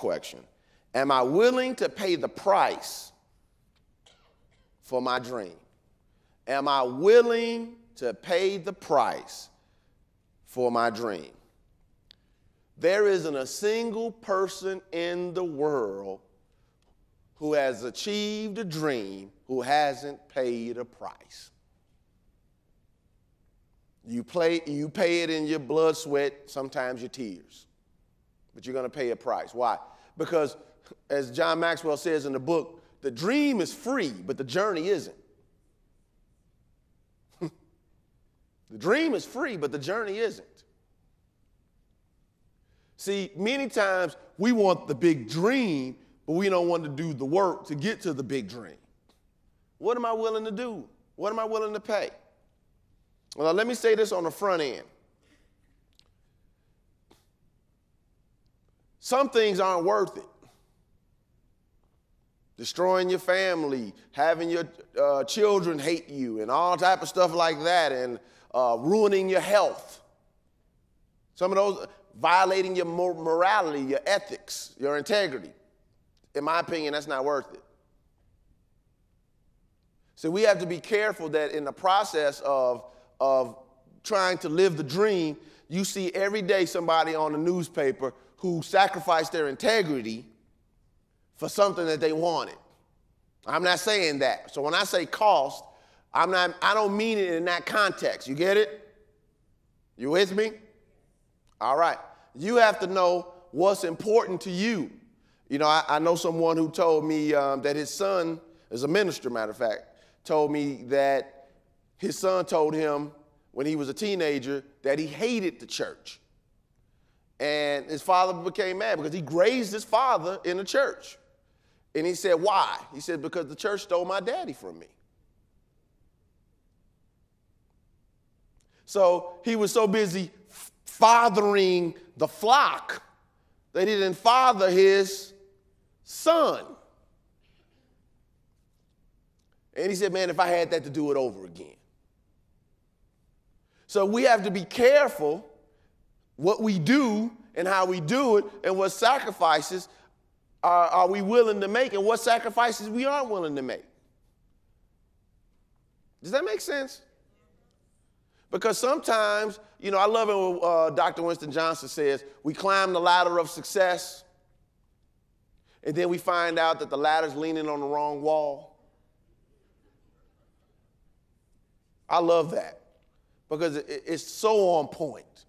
question. Am I willing to pay the price for my dream? Am I willing to pay the price for my dream? There isn't a single person in the world who has achieved a dream who hasn't paid a price. You pay it in your blood, sweat, sometimes your tears. But you're going to pay a price. Why? Because, as John Maxwell says in the book, the dream is free, but the journey isn't. The dream is free, but the journey isn't. See, many times we want the big dream, but we don't want to do the work to get to the big dream. What am I willing to do? What am I willing to pay? Well, let me say this on the front end. Some things aren't worth it. Destroying your family, having your children hate you, and all type of stuff like that, and ruining your health. Some of those, violating your morality, your ethics, your integrity. In my opinion, that's not worth it. So we have to be careful that in the process of trying to live the dream, you see every day somebody on the newspaper who sacrificed their integrity for something that they wanted. I'm not saying that. So when I say cost, I don't mean it in that context. You get it? You with me? All right. You have to know what's important to you. You know, I know someone who told me that his son, is a minister, matter of fact, told me that his son told him when he was a teenager that he hated the church. And his father became mad because he raised his father in the church. And he said, why? He said, because the church stole my daddy from me. So he was so busy fathering the flock that he didn't father his son. And he said, man, if I had that to do it over again. So we have to be careful what we do and how we do it and what sacrifices are we willing to make and what sacrifices we aren't willing to make. Does that make sense? Because sometimes, you know, I love it when Dr. Winston Johnson says, we climb the ladder of success, and then we find out that the ladder's leaning on the wrong wall. I love that because it's so on point.